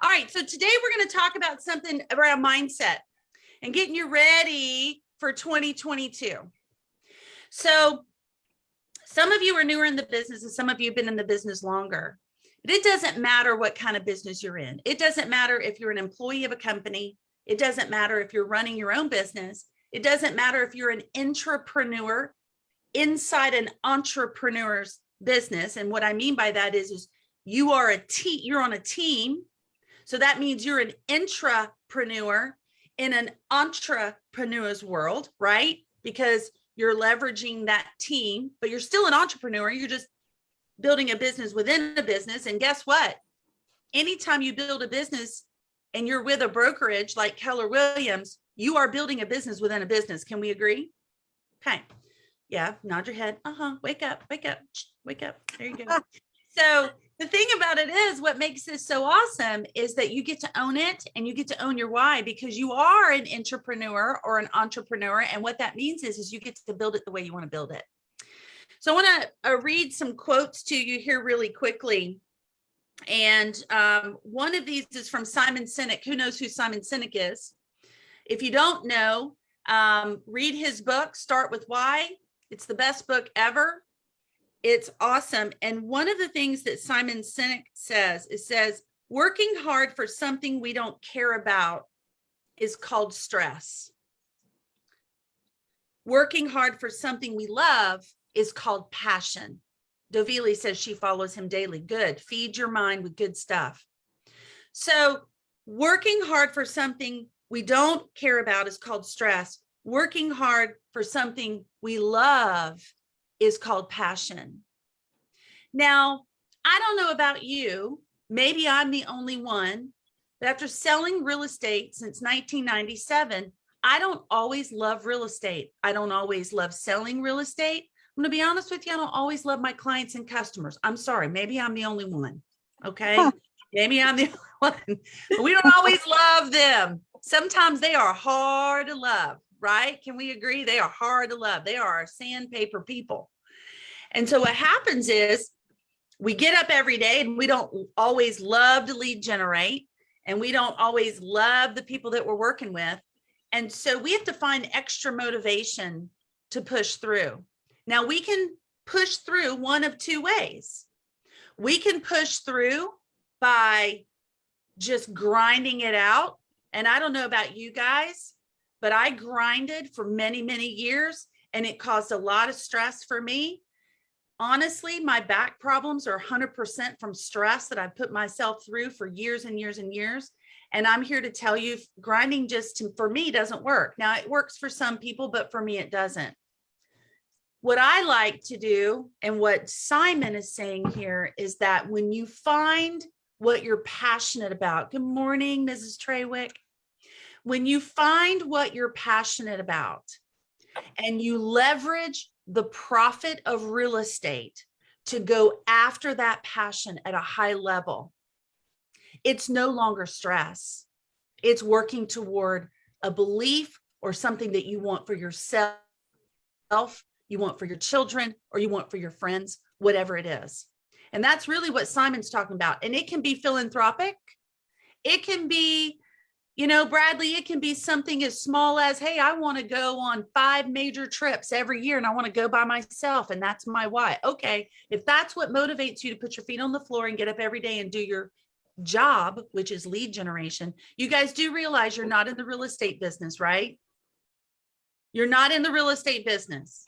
All right, so today we're going to talk about something around mindset and getting you ready for 2022. So some of you are newer in the business and some of you have been in the business longer. But it doesn't matter what kind of business you're in. It doesn't matter if you're an employee of a company. It doesn't matter if you're running your own business. It doesn't matter if you're an intrapreneur inside an entrepreneur's business. And what I mean by that is you are you're on a team. So that means you're an intrapreneur in an entrepreneur's world, right? Because you're leveraging that team, but you're still an entrepreneur. You're just building a business within a business. And guess what? Anytime you build a business and you're with a brokerage like Keller Williams, you are building a business within a business. Can we agree? Okay. Yeah. Nod your head. Wake up, wake up, wake up. There you go. So the thing about it is what makes this so awesome is that you get to own it and you get to own your why, because you are an entrepreneur or an entrepreneur. And what that means is you get to build it the way you want to build it. So I want to read some quotes to you here really quickly. And one of these is from Simon Sinek. Who knows who Simon Sinek is? If you don't know, read his book, Start With Why. It's the best book ever. It's awesome. And one of the things that Simon Sinek says, working hard for something we don't care about is called stress. Working hard for something we love is called passion. Dovile says she follows him daily. Good. Feed your mind with good stuff. So working hard for something we don't care about is called stress. Working hard for something we love is called passion. Now, I don't know about you, maybe I'm the only one, but after selling real estate since 1997, I don't always love real estate. I don't always love selling real estate. I'm going to be honest with you, I don't always love my clients and customers. I'm sorry, maybe I'm the only one, okay? Maybe I'm the only one. We don't always love them. Sometimes they are hard to love, right? Can we agree? They are hard to love. They are our sandpaper people. And so what happens is we get up every day and we don't always love to lead generate, and we don't always love the people that we're working with. And so we have to find extra motivation to push through. Now we can push through one of two ways. We can push through by just grinding it out. And I don't know about you guys, but I grinded for many, many years, and it caused a lot of stress for me. Honestly, my back problems are 100% from stress that I've put myself through for years and years and years. And I'm here to tell you, grinding for me doesn't work. Now it works for some people, but for me, it doesn't. What I like to do, and what Simon is saying here, is that when you find what you're passionate about, good morning, Mrs. Treywick. When you find what you're passionate about and you leverage the profit of real estate to go after that passion at a high level, it's no longer stress. It's working toward a belief or something that you want for yourself, you want for your children, or you want for your friends, whatever it is. And that's really what Simon's talking about. And it can be philanthropic. It can be, Bradley, it can be something as small as, hey, I want to go on 5 major trips every year and I want to go by myself. And that's my why. Okay. If that's what motivates you to put your feet on the floor and get up every day and do your job, which is lead generation, you guys do realize you're not in the real estate business, right? You're not in the real estate business.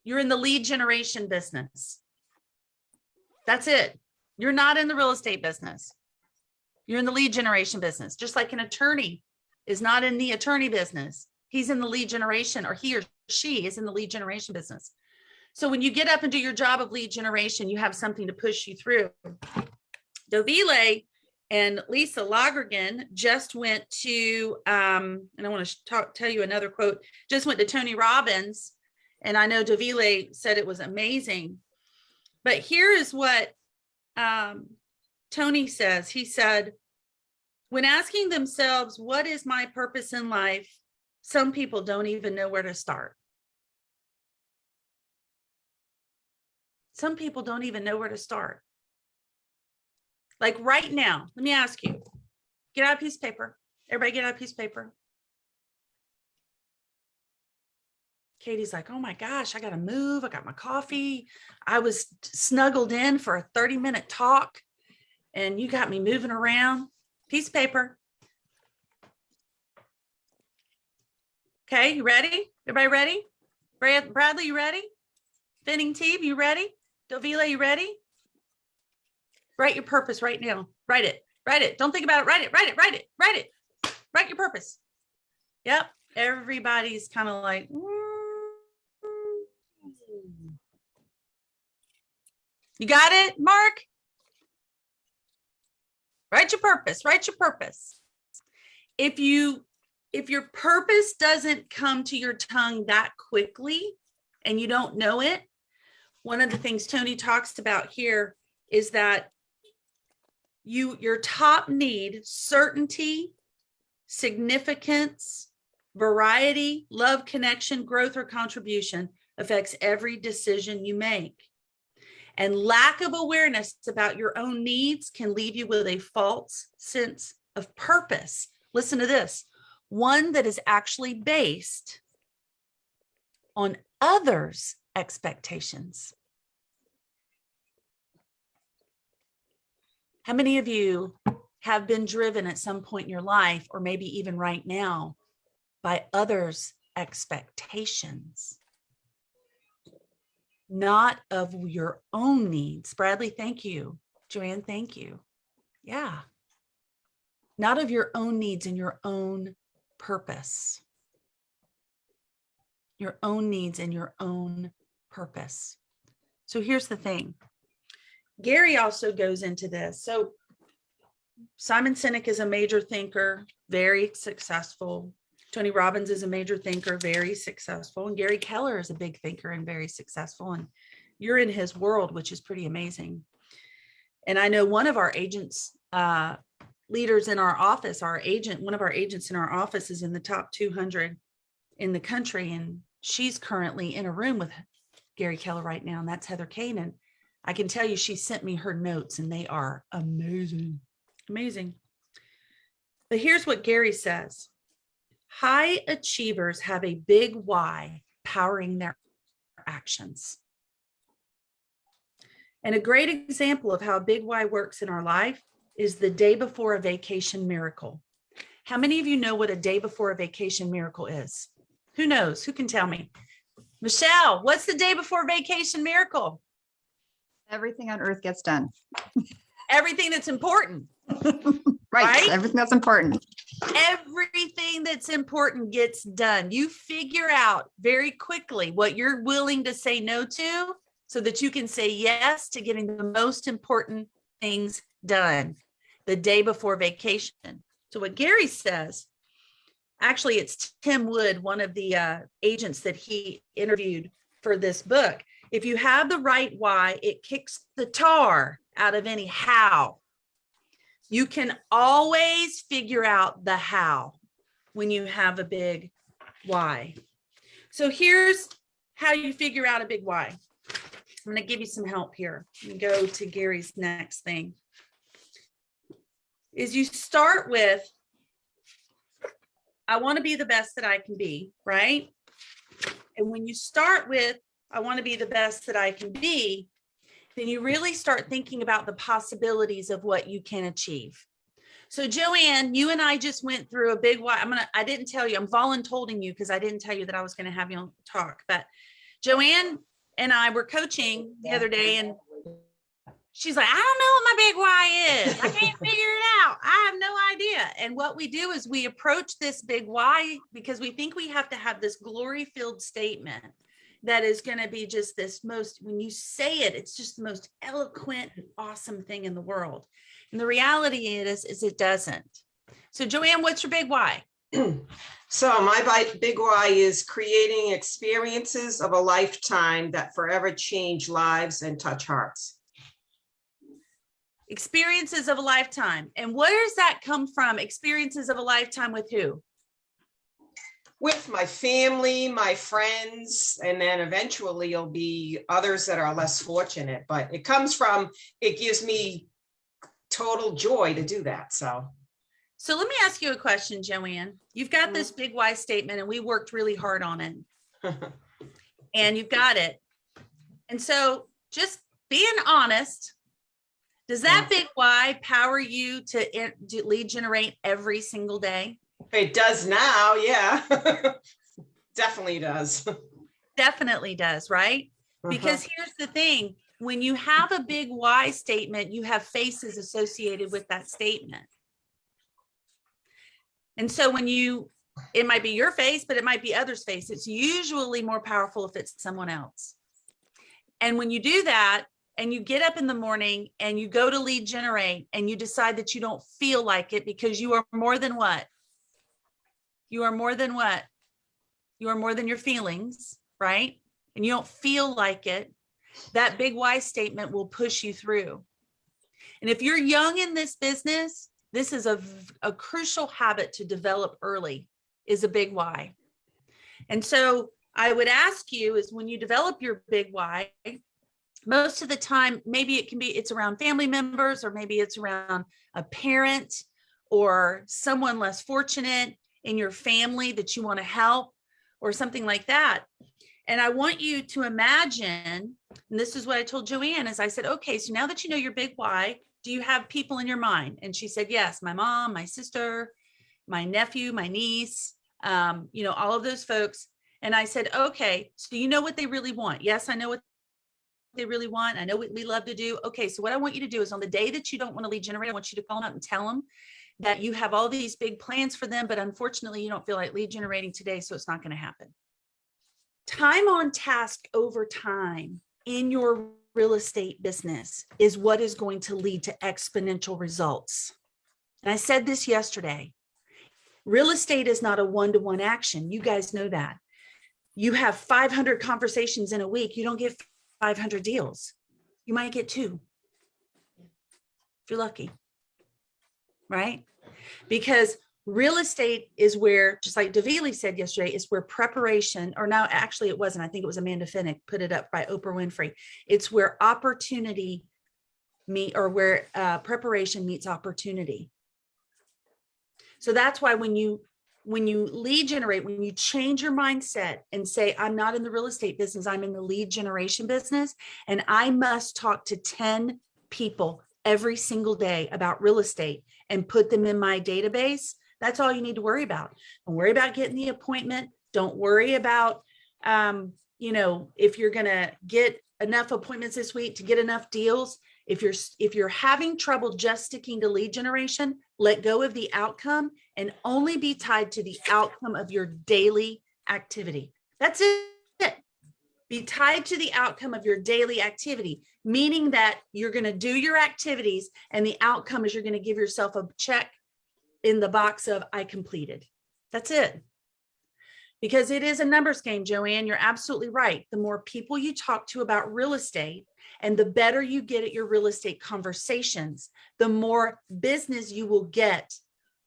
You're in the lead generation business. That's it. You're not in the real estate business. You're in the lead generation business. Just like an attorney is not in the attorney business. He's in the lead generation, or he or she is in the lead generation business. So when you get up and do your job of lead generation, you have something to push you through. Dovile and Lisa Lagergen just went to, and I want to tell you another quote, just went to Tony Robbins. And I know Dovile said it was amazing. But here is what Tony says. He said, when asking themselves, what is my purpose in life? Some people don't even know where to start. Some people don't even know where to start. Like right now, let me ask you, get out a piece of paper. Everybody get out a piece of paper. Katie's like, oh my gosh, I got to move. I got my coffee. I was snuggled in for a 30-minute talk and you got me moving around. Piece of paper. Okay, you ready? Everybody ready? Bradley, you ready? Finning Teeb, you ready? Dovila, you ready? Write your purpose right now. Write it. Write it. Don't think about it. Write it. Write it. Write it. Write it. Write your purpose. Yep. Everybody's kind of like, You got it, Mark? Write your purpose. Write your purpose. If your purpose doesn't come to your tongue that quickly and you don't know it, one of the things Tony talks about here is that your top need, certainty, significance, variety, love, connection, growth, or contribution affects every decision you make. And lack of awareness about your own needs can leave you with a false sense of purpose. Listen to this, one that is actually based on others' expectations. How many of you have been driven at some point in your life, or maybe even right now, by others' expectations? Not of your own needs. Bradley, thank you. Joanne, thank you. Yeah. Not of your own needs and your own purpose. Your own needs and your own purpose. So here's the thing. Gary also goes into this. So Simon Sinek is a major thinker, very successful. Tony Robbins is a major thinker, very successful. And Gary Keller is a big thinker and very successful. And you're in his world, which is pretty amazing. And I know one of our agents, leaders in our office, one of our agents in our office is in the top 200 in the country. And she's currently in a room with Gary Keller right now. And that's Heather Kane. And I can tell you, she sent me her notes and they are amazing, amazing. But here's what Gary says. High achievers have a big why powering their actions. And a great example of how a big why works in our life is the day before a vacation miracle. How many of you know what a day before a vacation miracle is? Who knows? Who can tell me? Michelle, what's the day before vacation miracle? Everything on earth gets done. Everything that's important. Right. Everything that's important. Everything that's important gets done. You figure out very quickly what you're willing to say no to so that you can say yes to getting the most important things done the day before vacation. So what Gary says, actually, it's Tim Wood, one of the agents that he interviewed for this book. If you have the right why, it kicks the tar out of any how. You can always figure out the how when you have a big why. So here's how you figure out a big why. I'm going to give you some help here. And go to Gary's next thing. Is you start with, I want to be the best that I can be, right? And when you start with, I want to be the best that I can be, then you really start thinking about the possibilities of what you can achieve. So Joanne, you and I just went through a big why. I didn't tell you, I'm voluntolding you because I didn't tell you that I was going to have you talk, but Joanne and I were coaching the other day and she's like, I don't know what my big why is. I can't figure it out. I have no idea. And what we do is we approach this big why because we think we have to have this glory-filled statement that is going to be just this most, when you say it, it's just the most eloquent and awesome thing in the world. And the reality is it doesn't. So Joanne, what's your big why? So my big why is creating experiences of a lifetime that forever change lives and touch hearts. Experiences of a lifetime. And where does that come from? Experiences of a lifetime with who? With my family, my friends, and then eventually it'll be others that are less fortunate. But it comes from, it gives me total joy to do that. So let me ask you a question, Joanne. You've got this big why statement and we worked really hard on it and you've got it. And so just being honest, does that big why power you to lead generate every single day? it does now. Yeah, definitely does. Definitely does, right? Because here's the thing, when you have a big why statement, you have faces associated with that statement. And so it might be your face, but it might be others' face. It's usually more powerful if it's someone else. And when you do that, and you get up in the morning and you go to lead generate and you decide that you don't feel like it because you are more than what? You are more than what? You are more than your feelings, right? And you don't feel like it. That big why statement will push you through. And if you're young in this business, this is a crucial habit to develop early, is a big why. And so I would ask you is when you develop your big why, most of the time, maybe it's around family members, or maybe it's around a parent or someone less fortunate in your family that you want to help or something like that. And I want you to imagine, and this is what I told Joanne, is I said, okay, so now that you know your big why, do you have people in your mind? And she said, yes, my mom, my sister, my nephew, my niece, all of those folks. And I said, okay, so you know what they really want. Yes, I know what they really want. I know what we love to do. Okay, so what I want you to do is on the day that you don't want to lead generate, I want you to call them up and tell them that you have all these big plans for them, but unfortunately you don't feel like lead generating today, so it's not going to happen. Time on task over time in your real estate business is what is going to lead to exponential results. And I said this yesterday. Real estate is not a one-to-one action. You guys know that. You have 500 conversations in a week. You don't get 500 deals. You might get 2 if you're lucky, right? Because real estate is where, just like Davili said yesterday, is where preparation, or now actually it wasn't, I think it was Amanda Finnick put it up by Oprah Winfrey. It's where opportunity where preparation meets opportunity. So that's why when you lead generate, when you change your mindset and say, I'm not in the real estate business, I'm in the lead generation business, and I must talk to 10 people every single day about real estate and put them in my database, that's all you need to worry about. Don't worry about getting the appointment. Don't worry about, if you're going to get enough appointments this week to get enough deals. If you're having trouble just sticking to lead generation, let go of the outcome and only be tied to the outcome of your daily activity. That's it. Be tied to the outcome of your daily activity, meaning that you're going to do your activities and the outcome is you're going to give yourself a check in the box of I completed. That's it. Because it is a numbers game, Joanne. You're absolutely right. The more people you talk to about real estate and the better you get at your real estate conversations, the more business you will get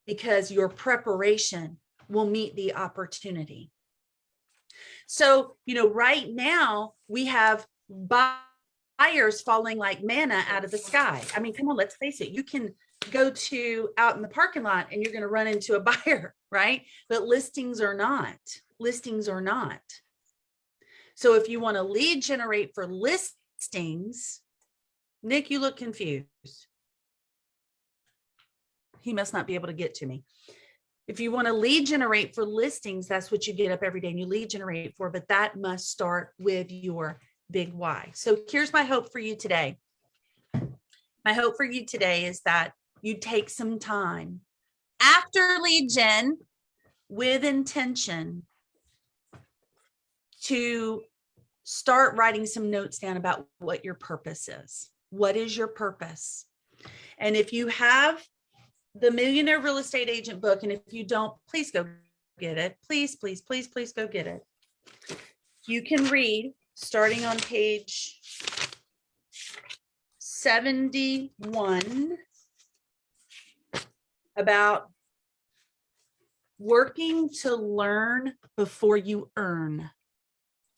because your preparation will meet the opportunity. So, right now we have buyers falling like manna out of the sky. I mean, come on, let's face it. You can go out in the parking lot and you're going to run into a buyer, right? But listings are not. So if you want to lead generate for listings, Nick, you look confused. He must not be able to get to me. If you want to lead generate for listings, that's what you get up every day and you lead generate for, but that must start with your big why. So here's my hope for you today. My hope for you today is that you take some time after lead gen with intention to start writing some notes down about what your purpose is. What is your purpose? And if you have the Millionaire Real Estate Agent book, and if you don't, please go get it. Please, please, please, please go get it. You can read starting on page 71 about working to learn before you earn.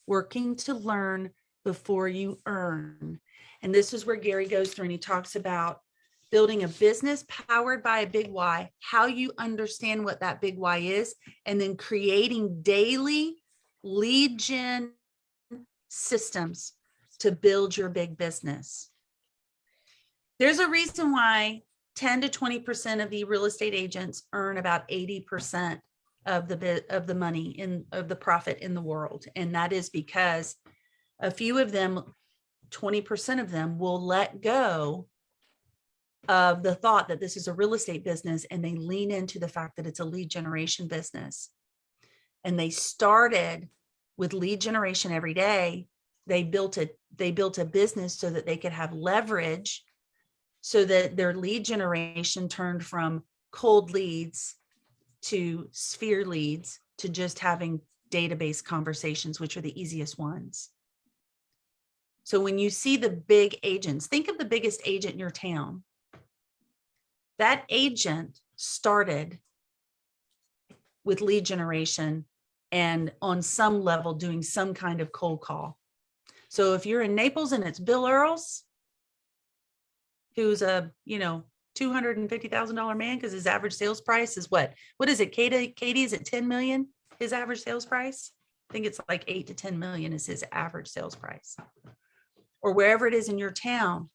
Working to learn before you earn. And this is where Gary goes through and he talks about building a business powered by a big why, how you understand what that big why is, and then creating daily lead gen systems to build your big business. There's a reason why 10 to 20% of the real estate agents earn about 80% of the money of the profit in the world. And that is because a few of them, 20% of them, will let go of the thought that this is a real estate business, and they lean into the fact that it's a lead generation business. And they started with lead generation every day. They built a business so that they could have leverage, so that their lead generation turned from cold leads to sphere leads to just having database conversations, which are the easiest ones. So when you see the big agents, think of the biggest agent in your town. That agent started with lead generation and on some level doing some kind of cold call. So if you're in Naples and it's Bill Earls, who's a, $250,000 man, because his average sales price is what is it, Katie, is it 10 million? His average sales price? I think it's like 8 to 10 million is his average sales price. Or wherever it is in your town,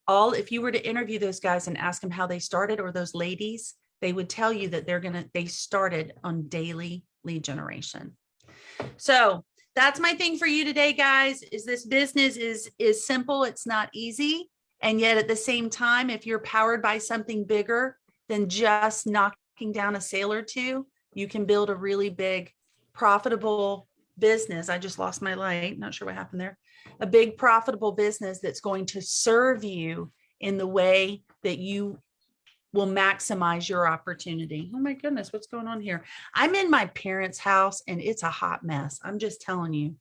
if you were to interview those guys and ask them how they started, or those ladies, they would tell you that they started on daily lead generation. So that's my thing for you today, guys, is this business is simple. It's not easy. And yet at the same time, if you're powered by something bigger than just knocking down a sale or two, you can build a really big, profitable business. I just lost my light. Not sure what happened there. A big, profitable business that's going to serve you in the way that you will maximize your opportunity. Oh my goodness, what's going on here? I'm in my parents' house and it's a hot mess. I'm just telling you.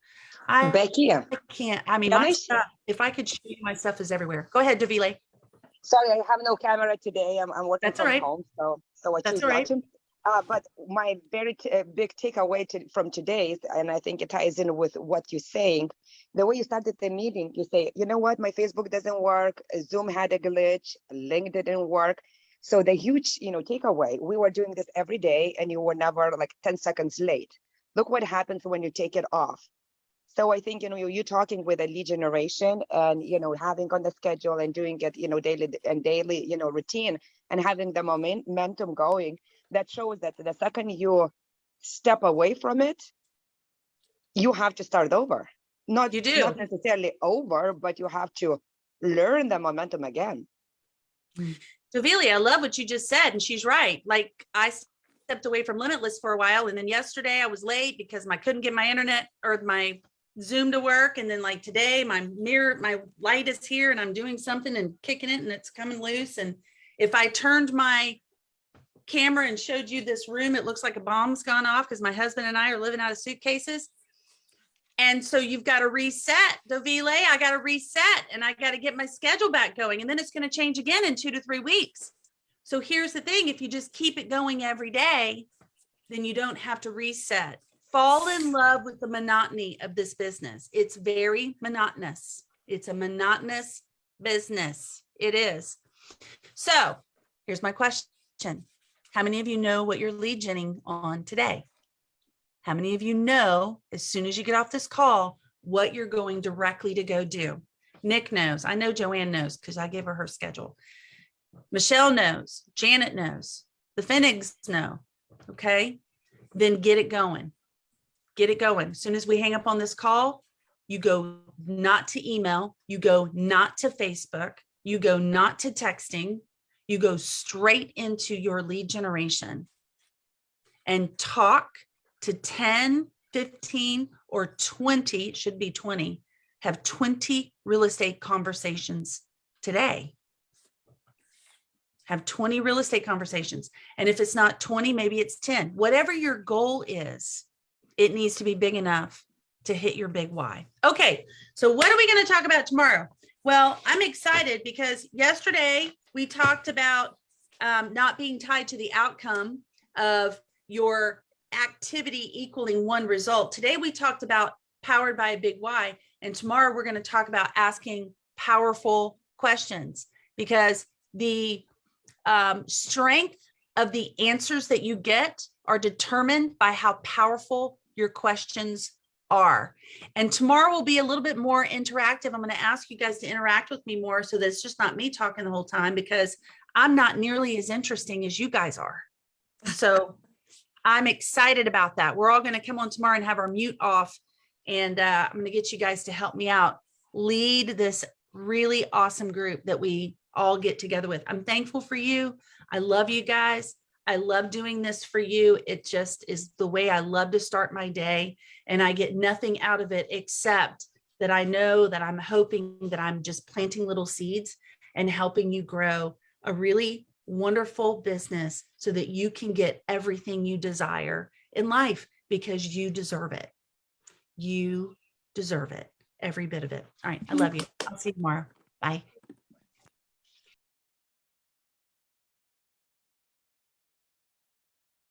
Becky, I can't. I mean, my stuff, if I could show you, my stuff is everywhere. Go ahead, Davile. sorry, I have no camera today. I'm working That's all from right. home, so I That's choose all right. not to. But my very big takeaway from today, and I think it ties in with what you're saying, the way you started the meeting, you say, you know what, my Facebook doesn't work, Zoom had a glitch, link didn't work. So the huge, takeaway, we were doing this every day and you were never like 10 seconds late. Look what happens when you take it off. So I think, you're talking with a lead generation and, having on the schedule and doing it, daily, routine, and having the momentum going, that shows that the second you step away from it, you have to start over. Not necessarily over, but you have to learn the momentum again. Davile, I love what you just said. And she's right. Like, I stepped away from Limitless for a while. And then yesterday I was late because I couldn't get my internet or my Zoom to work. And then like today, my light is here and I'm doing something and kicking it and it's coming loose. And if I turned my camera and showed you this room, it looks like a bomb's gone off because my husband and I are living out of suitcases. And so you've got to reset, Davile. I got to reset and I got to get my schedule back going. And then it's going to change again in 2 to 3 weeks. So here's the thing. If you just keep it going every day, then you don't have to reset. Fall in love with the monotony of this business. It's very monotonous. It's a monotonous business. It is. So here's my question. How many of you know what you're lead genning on today? How many of you know, as soon as you get off this call, what you're going directly to go do? Nick knows. I know Joanne knows because I gave her schedule. Michelle knows. Janet knows. The Finnigs know. Okay. Then get it going. Get it going. As soon as we hang up on this call, you go not to email. You go not to Facebook. You go not to texting. You go straight into your lead generation and talk to 10, 15, or 20, it should be 20, have 20 real estate conversations today. Have 20 real estate conversations. And if it's not 20, maybe it's 10. Whatever your goal is, it needs to be big enough to hit your big why. Okay, so what are we going to talk about tomorrow? Well, I'm excited because yesterday we talked about not being tied to the outcome of your activity equaling one result. Today we talked about powered by a big why, and tomorrow we're going to talk about asking powerful questions, because The strength of the answers that you get are determined by how powerful your questions are. And tomorrow will be a little bit more interactive. I'm going to ask you guys to interact with me more so that it's just not me talking the whole time, because I'm not nearly as interesting as you guys are. So I'm excited about that. We're all going to come on tomorrow and have our mute off. And I'm going to get you guys to help me out, lead this really awesome group that we all get together with. I'm thankful for you. I love you guys. I love doing this for you. It just is the way I love to start my day. And I get nothing out of it except that I know that I'm hoping that I'm just planting little seeds and helping you grow a really wonderful business so that you can get everything you desire in life, because you deserve it. You deserve it, every bit of it. All right. I love you. I'll see you tomorrow. Bye.